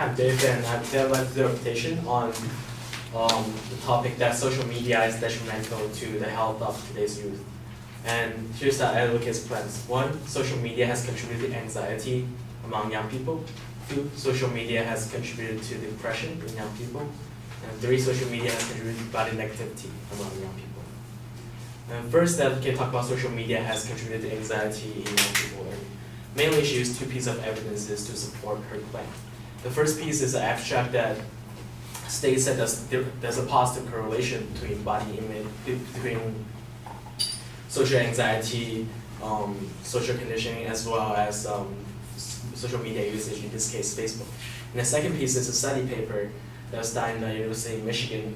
I'm Dave, and I'm developing the reputation on the topic that social media is detrimental to the health of today's youth. And here's the advocates' plans. 1, social media has contributed to anxiety among young people. 2, social media has contributed to depression in young people. And 3, social media has contributed to body negativity among young people. And first, the advocate talk about social media has contributed to anxiety in young people. And mainly, she used 2 pieces of evidences to support her claim. The first piece is an abstract that states that there's a positive correlation between body image, between social anxiety, social conditioning, as well as social media usage, in this case, Facebook. And the second piece is a study paper that was done in the University of Michigan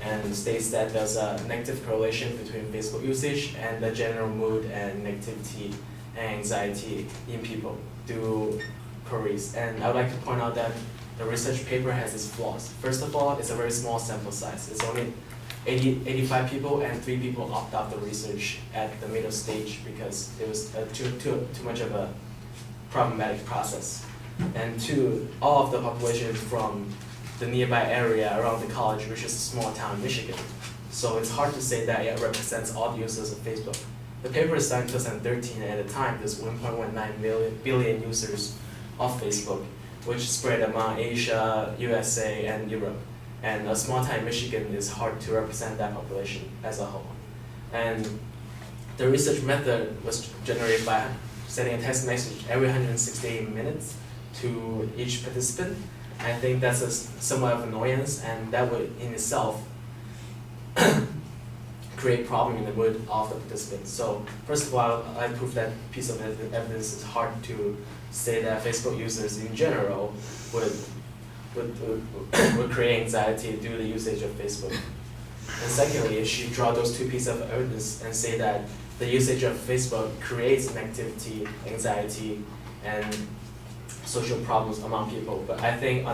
and states that there's a negative correlation between Facebook usage and the general mood and negativity and anxiety in people through queries. And I would like to point out that the research paper has its flaws. First of all, it's a very small sample size. It's only 85 people, and 3 people opt out the research at the middle stage because it was too much of a problematic process. And 2, all of the population is from the nearby area around the college, which is a small town in Michigan. So it's hard to say that it represents all the users of Facebook. The paper is done in 2013, and at the time, there's 1.19 billion users of Facebook, which spread among Asia, USA, and Europe. And a small town in Michigan is hard to represent that population as a whole. And the research method was generated by sending a text message every 168 minutes to each participant. I think that's somewhat of annoyance, and that would in itself create problem in the mood of the participants. So first of all, I prove that piece of evidence is hard to say that Facebook users in general would create anxiety due to the usage of Facebook. And secondly, she draw those 2 pieces of evidence and say that the usage of Facebook creates negativity, anxiety, and social problems among people. But I think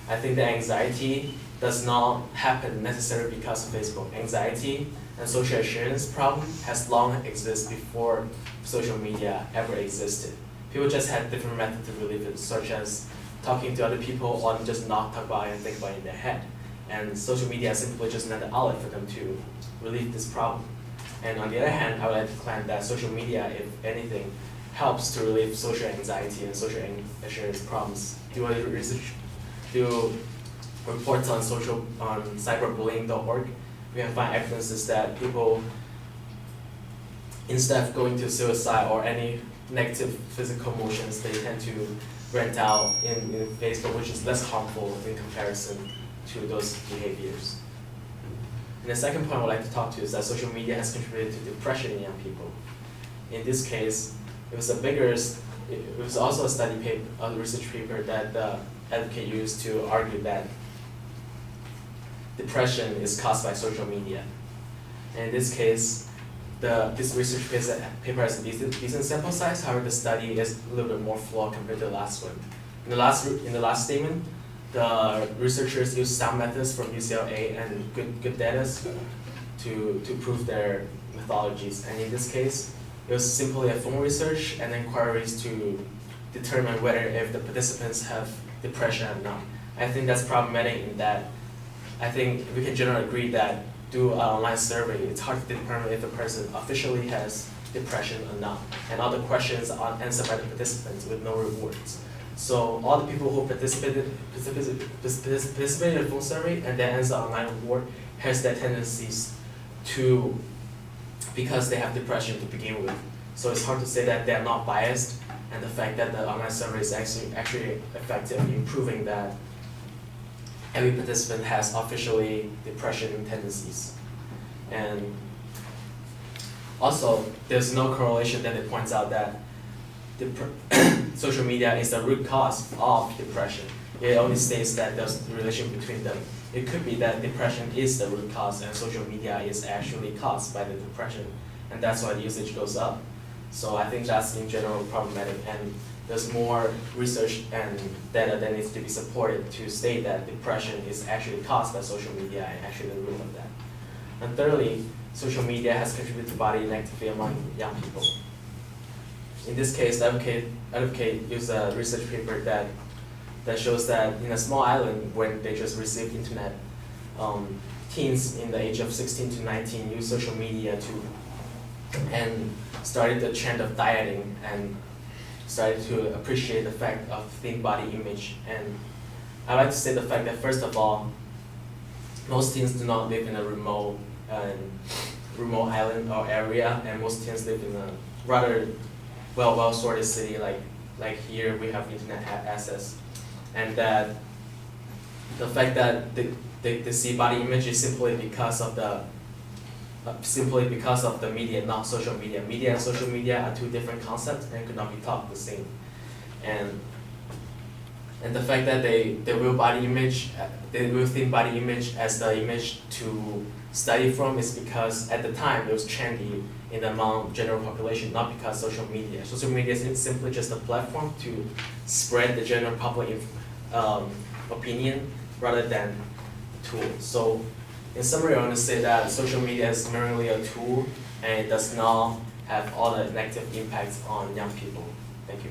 the anxiety does not happen necessarily because of Facebook. Anxiety and social assurance problem has long existed before social media ever existed. People just had different methods to relieve it, such as talking to other people or just not talk about it and think about it in their head. And social media is simply just another outlet for them to relieve this problem. And on the other hand, I would like to claim that social media, if anything, helps to relieve social anxiety and social assurance problems. Through research, through reports on cyberbullying.org, we can find evidences that people, instead of going to suicide or any negative physical emotions, they tend to rent out in Facebook, which is less harmful in comparison to those behaviors. And the second point I would like to talk to is that social media has contributed to depression in young people. In this case, it was also a study paper, a research paper that the advocate used to argue that depression is caused by social media. And in this case, this research paper has a decent sample size. However, the study is a little bit more flawed compared to the last one. In the last statement, the researchers used sound methods from UCLA and good data to prove their methodologies. And in this case, it was simply a phone research and inquiries to determine whether if the participants have depression or not. I think that's problematic in that I think we can generally agree that through an online survey, it's hard to determine if the person officially has depression or not. And all the questions are answered by the participants with no rewards. So all the people who participated in the phone survey and then answer online reward has that tendencies to, because they have depression to begin with. So it's hard to say that they're not biased, and the fact that the online survey is actually effective in proving that every participant has officially depression tendencies. And also, there's no correlation that it points out that social media is the root cause of depression. It only states that there's a relation between them. It could be that depression is the root cause and social media is actually caused by the depression, and that's why the usage goes up. So I think that's in general problematic, and there's more research and data that needs to be supported to state that depression is actually caused by social media and actually the root of that. And thirdly, social media has contributed to body negativity among young people. In this case, the advocate used a research paper that that shows that in a small island, when they just received internet, teens in the age of 16 to 19 use social media and started the trend of dieting and started to appreciate the fact of thin body image. And I like to say the fact that, first of all, most teens do not live in a remote island or area, and most teens live in a rather well-sorted city like here we have internet access. And that the fact that they see body image is simply because of the media, not social media. Media and social media are two different concepts and could not be taught the same. And the fact that they will think body image as the image to study from is because at the time it was trendy in the among general population, not because social media. Social media is simply just a platform to spread the general public opinion rather than a tool. So in summary, I want to say that social media is merely a tool and it does not have all the negative impacts on young people. Thank you.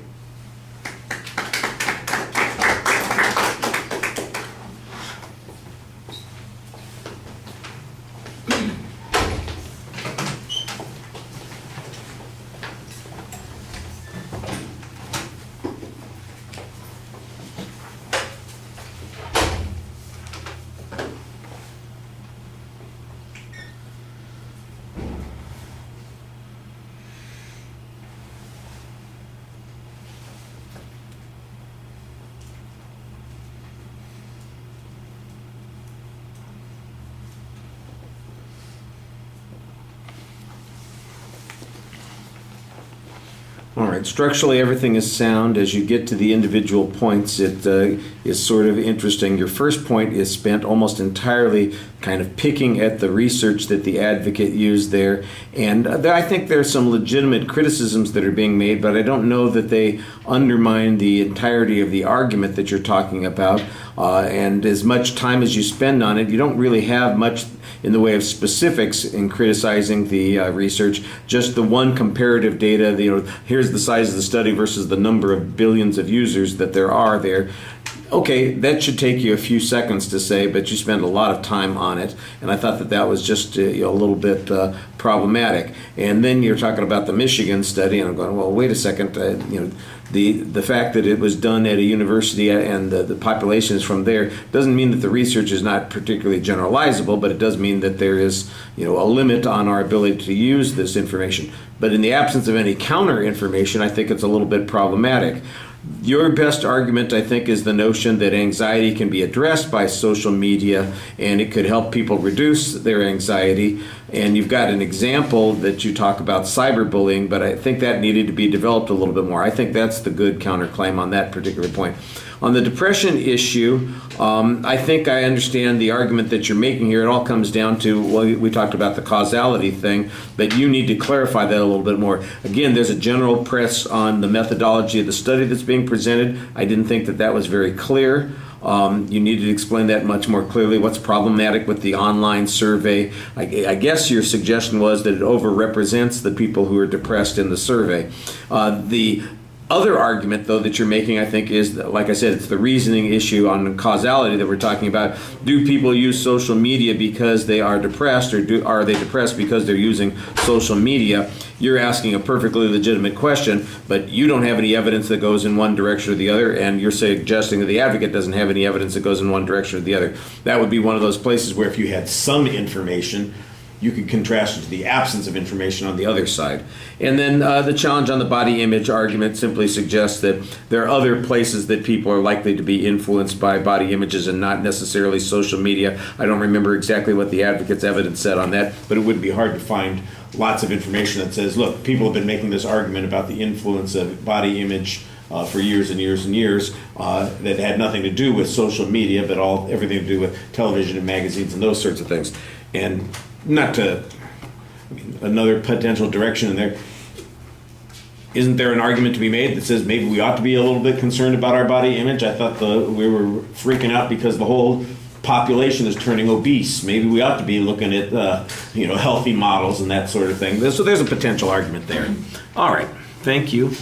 All right, structurally everything is sound. As you get to the individual points, it is sort of interesting. Your first point is spent almost entirely kind of picking at the research that the advocate used there. And I think there are some legitimate criticisms that are being made, but I don't know that they undermine the entirety of the argument that you're talking about. And as much time as you spend on it, you don't really have much in the way of specifics in criticizing the research, just the one comparative data, here's the size of the study versus the number of billions of users that there are there. Okay, that should take you a few seconds to say, but you spend a lot of time on it, and I thought that was just a little bit problematic. And then you're talking about the Michigan study, and I'm going, well, wait a second, the fact that it was done at a university and the population is from there doesn't mean that the research is not particularly generalizable, but it does mean that there is a limit on our ability to use this information. But in the absence of any counter information, I think it's a little bit problematic. Your best argument, I think, is the notion that anxiety can be addressed by social media and it could help people reduce their anxiety. And you've got an example that you talk about cyberbullying, but I think that needed to be developed a little bit more. I think that's the good counterclaim on that particular point. On the depression issue, I think I understand the argument that you're making here. It all comes down to, well, we talked about the causality thing, but you need to clarify that a little bit more. Again, there's a general press on the methodology of the study that's being presented. I didn't think that was very clear. You need to explain that much more clearly. What's problematic with the online survey? I guess your suggestion was that it overrepresents the people who are depressed in the survey. The other argument, though, that you're making, I think, is, like I said, it's the reasoning issue on causality that we're talking about. Do people use social media because they are depressed, or are they depressed because they're using social media? You're asking a perfectly legitimate question, but you don't have any evidence that goes in one direction or the other, and you're suggesting that the advocate doesn't have any evidence that goes in one direction or the other. That would be one of those places where if you had some information, you could contrast it to the absence of information on the other side. And then the challenge on the body image argument simply suggests that there are other places that people are likely to be influenced by body images and not necessarily social media. I don't remember exactly what the advocate's evidence said on that, but it would be hard to find lots of information that says, look, people have been making this argument about the influence of body image for years and years and years that had nothing to do with social media, but everything to do with television and magazines and those sorts of things. And another potential direction in there, isn't there an argument to be made that says maybe we ought to be a little bit concerned about our body image? I thought we were freaking out because the whole population is turning obese. Maybe we ought to be looking at healthy models and that sort of thing. So there's a potential argument there. All right, thank you.